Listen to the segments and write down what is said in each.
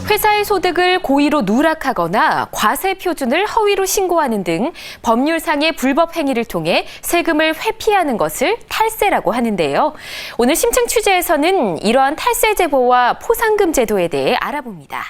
회사의 소득을 고의로 누락하거나 과세 표준을 허위로 신고하는 등 법률상의 불법 행위를 통해 세금을 회피하는 것을 탈세라고 하는데요. 오늘 심층 취재에서는 이러한 탈세 제보와 포상금 제도에 대해 알아봅니다.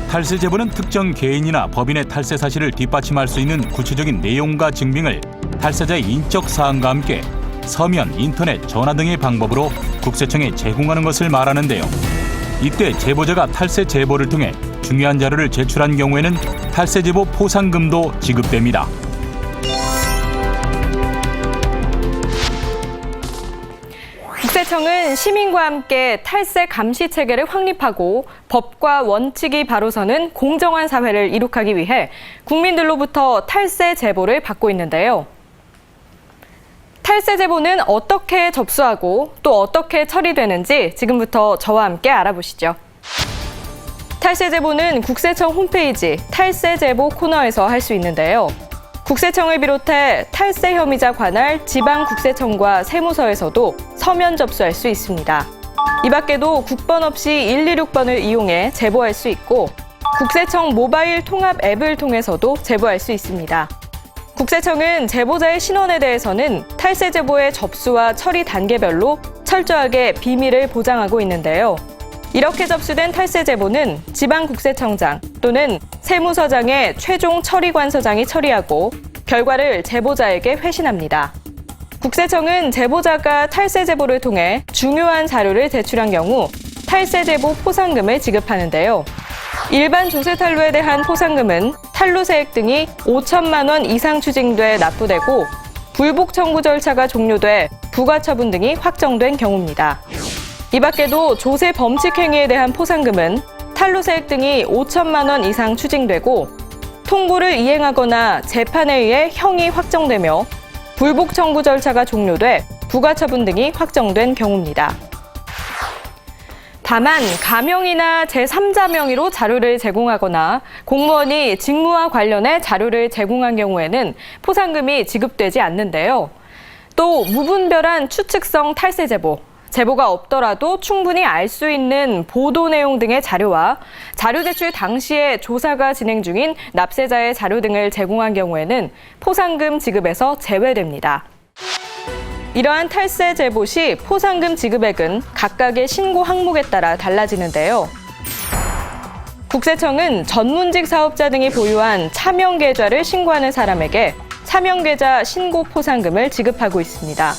탈세 제보는 특정 개인이나 법인의 탈세 사실을 뒷받침할 수 있는 구체적인 내용과 증빙을 탈세자의 인적 사항과 함께 서면, 인터넷, 전화 등의 방법으로 국세청에 제공하는 것을 말하는데요. 이때 제보자가 탈세 제보를 통해 중요한 자료를 제출한 경우에는 탈세 제보 포상금도 지급됩니다. 국세청은 시민과 함께 탈세 감시 체계를 확립하고 법과 원칙이 바로 서는 공정한 사회를 이룩하기 위해 국민들로부터 탈세 제보를 받고 있는데요. 탈세 제보는 어떻게 접수하고 또 어떻게 처리되는지 지금부터 저와 함께 알아보시죠. 탈세 제보는 국세청 홈페이지 탈세 제보 코너에서 할 수 있는데요. 국세청을 비롯해 탈세 혐의자 관할 지방국세청과 세무서에서도 서면 접수할 수 있습니다. 이 밖에도 국번 없이 126번을 이용해 제보할 수 있고 국세청 모바일 통합 앱을 통해서도 제보할 수 있습니다. 국세청은 제보자의 신원에 대해서는 탈세 제보의 접수와 처리 단계별로 철저하게 비밀을 보장하고 있는데요. 이렇게 접수된 탈세 제보는 지방국세청장 또는 세무서장의 최종 처리관서장이 처리하고 결과를 제보자에게 회신합니다. 국세청은 제보자가 탈세 제보를 통해 중요한 자료를 제출한 경우 탈세 제보 포상금을 지급하는데요. 일반 조세 탈루에 대한 포상금은 탈루세액 등이 5천만 원 이상 추징돼 납부되고 불복 청구 절차가 종료돼 부과처분 등이 확정된 경우입니다. 이 밖에도 조세 범칙 행위에 대한 포상금은 탈루세액 등이 5천만 원 이상 추징되고 통보를 이행하거나 재판에 의해 형이 확정되며 불복 청구 절차가 종료돼 부과처분 등이 확정된 경우입니다. 다만 가명이나 제3자 명의로 자료를 제공하거나 공무원이 직무와 관련해 자료를 제공한 경우에는 포상금이 지급되지 않는데요. 또 무분별한 추측성 탈세 제보, 제보가 없더라도 충분히 알 수 있는 보도 내용 등의 자료와 자료 제출 당시에 조사가 진행 중인 납세자의 자료 등을 제공한 경우에는 포상금 지급에서 제외됩니다. 이러한 탈세 제보 시 포상금 지급액은 각각의 신고 항목에 따라 달라지는데요. 국세청은 전문직 사업자 등이 보유한 차명계좌를 신고하는 사람에게 차명계좌 신고 포상금을 지급하고 있습니다.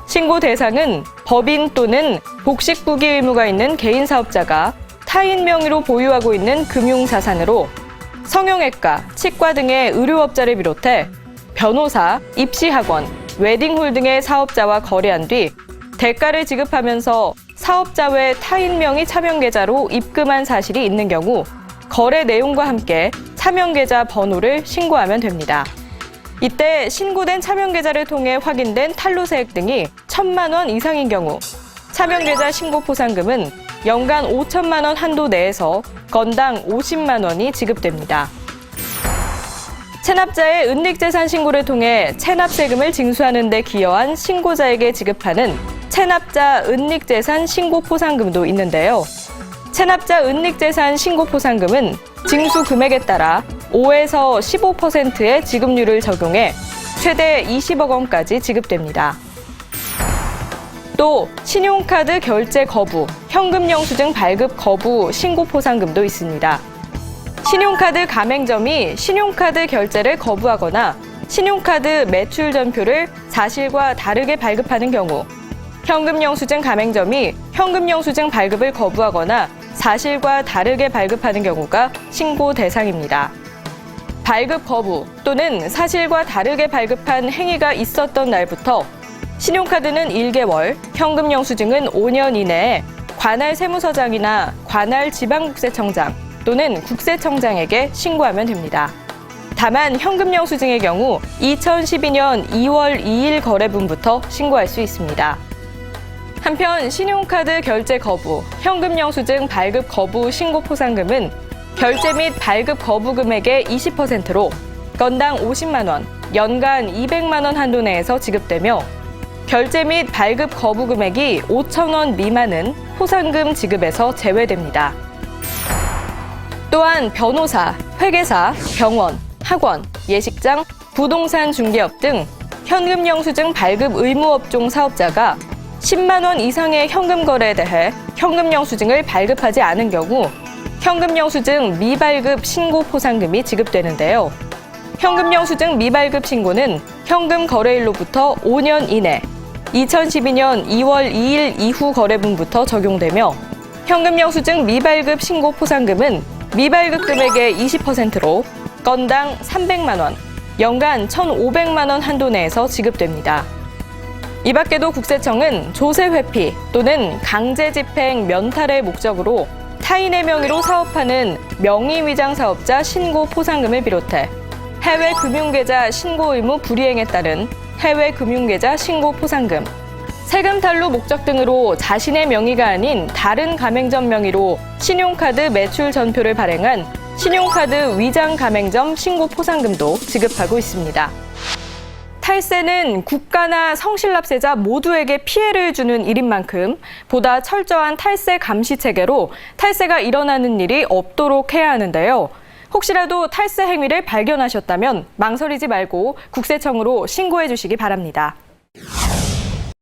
신고 대상은 법인 또는 복식부기 의무가 있는 개인 사업자가 타인 명의로 보유하고 있는 금융자산으로 성형외과, 치과 등의 의료업자를 비롯해 변호사, 입시학원, 웨딩홀 등의 사업자와 거래한 뒤 대가를 지급하면서 사업자 외 타인 명의 차명계좌로 입금한 사실이 있는 경우 거래 내용과 함께 차명계좌 번호를 신고하면 됩니다. 이때 신고된 차명계좌를 통해 확인된 탈루세액 등이 1,000만 원 이상인 경우 차명계좌 신고 포상금은 연간 5천만 원 한도 내에서 건당 50만 원이 지급됩니다. 체납자의 은닉재산 신고를 통해 체납세금을 징수하는 데 기여한 신고자에게 지급하는 체납자 은닉재산 신고 포상금도 있는데요. 체납자 은닉재산 신고 포상금은 징수 금액에 따라 5에서 15%의 지급률을 적용해 최대 20억 원까지 지급됩니다. 또 신용카드 결제 거부, 현금 영수증 발급 거부 신고 포상금도 있습니다. 신용카드 가맹점이 신용카드 결제를 거부하거나 신용카드 매출 전표를 사실과 다르게 발급하는 경우 현금 영수증 가맹점이 현금 영수증 발급을 거부하거나 사실과 다르게 발급하는 경우가 신고 대상입니다. 발급 거부 또는 사실과 다르게 발급한 행위가 있었던 날부터 신용카드는 1개월, 현금 영수증은 5년 이내에 관할 세무서장이나 관할 지방국세청장 또는 국세청장에게 신고하면 됩니다. 다만 현금 영수증의 경우 2012년 2월 2일 거래분부터 신고할 수 있습니다. 한편 신용카드 결제 거부, 현금 영수증 발급 거부 신고 포상금은 결제 및 발급 거부 금액의 20%로 건당 50만 원, 연간 200만 원 한도 내에서 지급되며 결제 및 발급 거부 금액이 5천 원 미만은 포상금 지급에서 제외됩니다. 또한 변호사, 회계사, 병원, 학원, 예식장, 부동산 중개업 등 현금 영수증 발급 의무 업종 사업자가 10만 원 이상의 현금 거래에 대해 현금 영수증을 발급하지 않은 경우 현금 영수증 미발급 신고 포상금이 지급되는데요. 현금 영수증 미발급 신고는 현금 거래일로부터 5년 이내 2012년 2월 2일 이후 거래분부터 적용되며 현금 영수증 미발급 신고 포상금은 미발급 금액의 20%로 건당 300만 원, 연간 1,500만 원 한도 내에서 지급됩니다. 이 밖에도 국세청은 조세 회피 또는 강제 집행 면탈의 목적으로 타인의 명의로 사업하는 명의위장 사업자 신고 포상금을 비롯해 해외 금융계좌 신고 의무 불이행에 따른 해외 금융계좌 신고 포상금, 세금 탈루 목적 등으로 자신의 명의가 아닌 다른 가맹점 명의로 신용카드 매출 전표를 발행한 신용카드 위장 가맹점 신고 포상금도 지급하고 있습니다. 탈세는 국가나 성실납세자 모두에게 피해를 주는 일인 만큼 보다 철저한 탈세 감시 체계로 탈세가 일어나는 일이 없도록 해야 하는데요. 혹시라도 탈세 행위를 발견하셨다면 망설이지 말고 국세청으로 신고해 주시기 바랍니다.